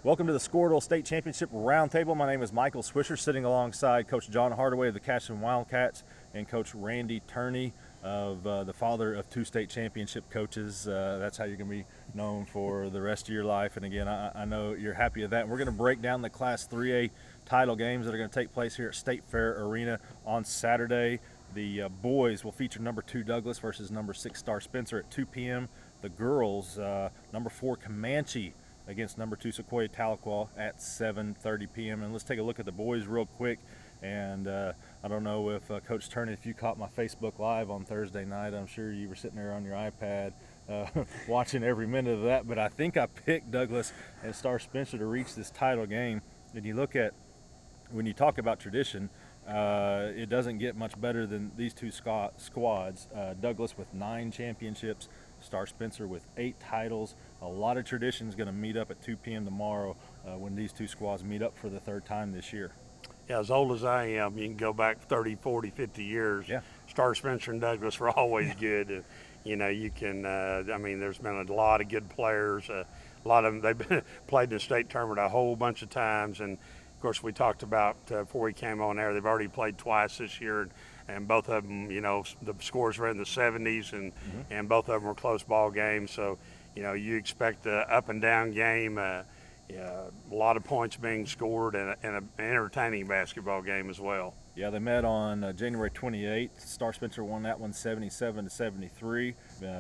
Welcome to the Skordle State Championship Roundtable. My name is Michael Swisher, sitting alongside Coach John Hardaway of the Cashin Wildcats and Coach Randy Turney of the father of two state championship coaches. That's how you're going to be known for the rest of your life. And again, I know you're happy of that. And we're going to break down the Class 3A title games that are going to take place here at State Fair Arena on Saturday. The boys will feature number 2 Douglas versus number 6 Star Spencer at 2 p.m. The girls, number 4 Comanche against number 2 Sequoia Tahlequah at 7:30 p.m. And let's take a look at the boys real quick. And I don't know if Coach Turney, if you caught my Facebook Live on Thursday night, I'm sure you were sitting there on your iPad watching every minute of that. But I think I picked Douglas and Star Spencer to reach this title game. And you look at, when you talk about tradition, it doesn't get much better than these two squads. Douglas with 9 championships, Star Spencer with 8 titles. A lot of tradition is going to meet up at 2 p.m. tomorrow when these two squads meet up for the 3rd time this year. Yeah, as old as I am, you can go back 30, 40, 50 years. Yeah. Star Spencer and Douglas were always good. You can, there's been a lot of good players. A lot of them, they've played in the state tournament a whole bunch of times. And, of course, we talked about before we came on air, they've already played twice this year. And both of them, the scores were in the 70s, and both of them were close ball games. So, you expect an up and down game, a lot of points being scored, and an entertaining basketball game as well. Yeah, they met on January 28th. Star Spencer won that one 77-73.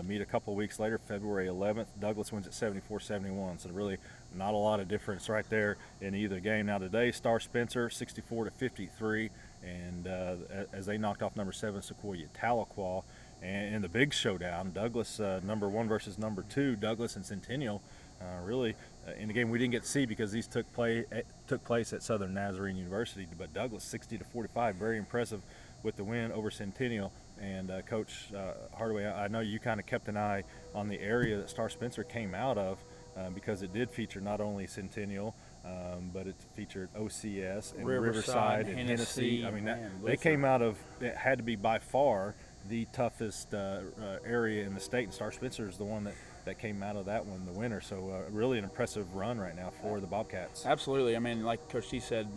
Meet a couple of weeks later, February 11th. Douglas wins at 74-71. So really not a lot of difference right there in either game. Now today, Star Spencer 64-53, and as they knocked off number 7 Sequoia Tahlequah. And in the big showdown, Douglas number 1 versus number 2, Douglas and Centennial. Really, in the game we didn't get to see because these took place at Southern Nazarene University, but Douglas 60-45, very impressive with the win over Centennial. And Coach Hardaway, I know you kind of kept an eye on the area that Star Spencer came out of because it did feature not only Centennial, but it featured OCS and Riverside and Hennessy. I mean, they came out of, it had to be by far the toughest area in the state, and Star Spencer is the one that came out of that one, the winner. So really an impressive run right now for the Bobcats. Absolutely. I mean, like Coach T said,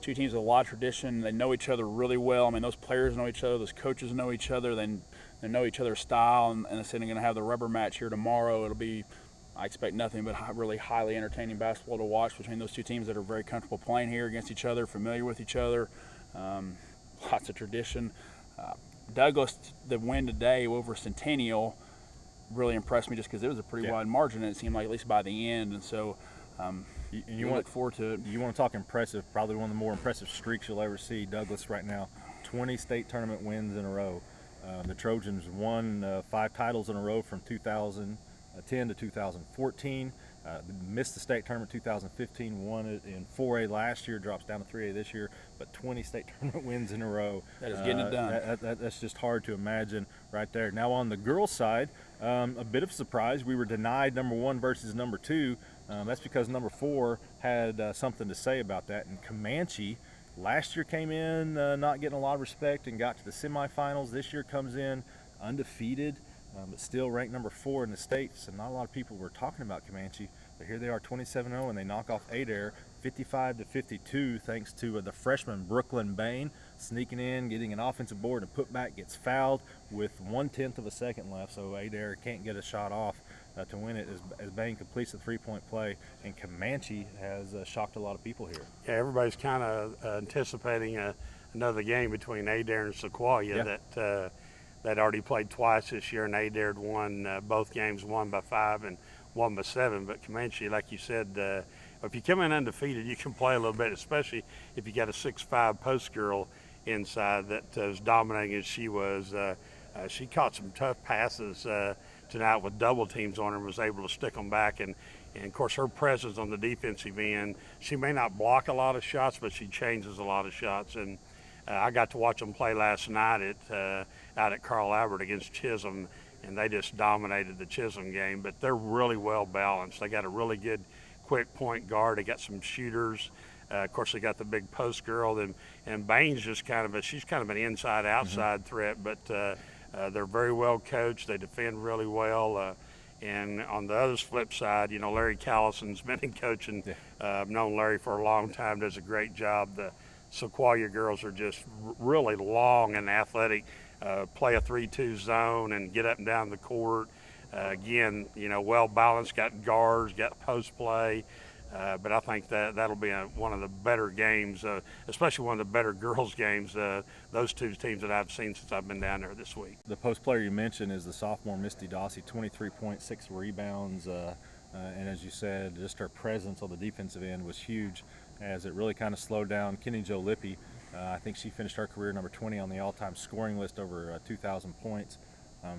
two teams with a lot of tradition. They know each other really well. I mean, those players know each other. Those coaches know each other. They know each other's style. And they're going to have the rubber match here tomorrow. It'll be, I expect nothing but really highly entertaining basketball to watch between those two teams that are very comfortable playing here against each other, familiar with each other. Lots of tradition. Douglas, the win today over Centennial, really impressed me just because it was a pretty wide margin, and it seemed like at least by the end. And so you look forward to it. You want to talk impressive, probably one of the more impressive streaks you'll ever see. Douglas right now, 20 state tournament wins in a row. The Trojans won 5 titles in a row from 2010 to 2014. Missed the state tournament 2015, won it in 4A last year, drops down to 3A this year, but 20 state tournament wins in a row. That is getting it done. That's just hard to imagine right there. Now on the girls' side, a bit of a surprise. We were denied number 1 versus number 2. That's because number 4 had something to say about that. And Comanche last year came in not getting a lot of respect and got to the semifinals. This year comes in undefeated. But still ranked number 4 in the state, so not a lot of people were talking about Comanche. But here they are, 27-0, and they knock off Adair 55-52, thanks to the freshman Brooklyn Bain sneaking in, getting an offensive board, and putback, gets fouled with 1/10 of a second left, so Adair can't get a shot off to win it as Bain completes the 3-point play. And Comanche has shocked a lot of people here. Yeah, everybody's kind of anticipating another game between Adair and Sequoia that already played twice this year, and Adair won both games, won by 5 and won by 7. But Comanche, like you said, if you come in undefeated, you can play a little bit, especially if you got a 6'5" post girl inside that was dominating as she was. She caught some tough passes tonight with double teams on her and was able to stick them back. And of course, her presence on the defensive end, she may not block a lot of shots, but she changes a lot of shots. And I got to watch them play last night out at Carl Albert against Chisholm, and they just dominated the Chisholm game. But they're really well balanced. They got a really good quick point guard. They got some shooters. Of course, they got the big post girl, and Bain's just she's kind of an inside-outside threat. But they're very well coached. They defend really well. And on the other flip side, Larry Callison's been in coaching. I've known Larry for a long time, does a great job. The Sequoia girls are just really long and athletic, play a 3-2 zone and get up and down the court. Again, well balanced, got guards, got post play. But I think that'll be one of the better games, especially one of the better girls' games, those two teams that I've seen since I've been down there this week. The post player you mentioned is the sophomore Misty Dossie, 23.6 rebounds. And as you said, just her presence on the defensive end was huge, as it really kind of slowed down Kenny Jo Lippy. I think she finished her career number 20 on the all-time scoring list, over 2,000 points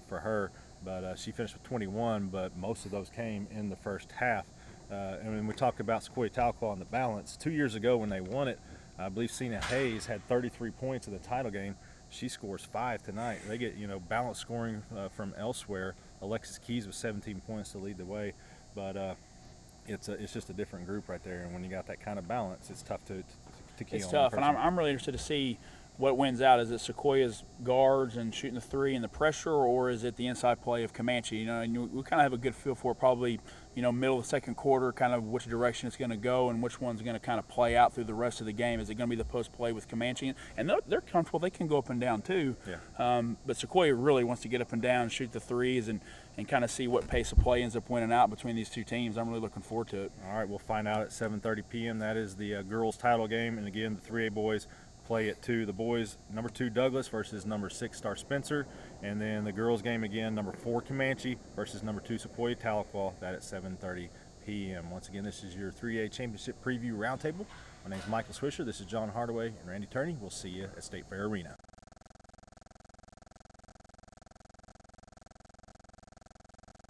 for her. But she finished with 21, but most of those came in the first half. And when we talk about Sequoia Tahlequah and the balance, 2 years ago when they won it, I believe Cena Hayes had 33 points in the title game. She scores 5 tonight. They get balanced scoring from elsewhere. Alexis Keys with 17 points to lead the way, but it's just a different group right there. And when you got that kind of balance, it's tough to key on. It's tough, and I'm really interested to see what wins out. Is it Sequoia's guards and shooting the three and the pressure, or is it the inside play of Comanche? And we kind of have a good feel for it, probably middle of the second quarter, kind of which direction it's going to go and which one's going to kind of play out through the rest of the game. Is it going to be the post play with Comanche? And they're comfortable. They can go up and down too. Yeah. But Sequoia really wants to get up and down and shoot the threes and kind of see what pace of play ends up winning out between these two teams. I'm really looking forward to it. All right, we'll find out at 7:30 p.m. That is the girls' title game, and again, the 3A boys play at 2. The boys, number 2 Douglas versus number 6 Star Spencer, and then the girls' game again, number 4 Comanche versus number 2 Sequoia Tahlequah. That at 7:30 p.m. Once again, this is your 3A championship preview roundtable. My name is Michael Swisher. This is John Hardaway and Randy Turney. We'll see you at State Fair Arena.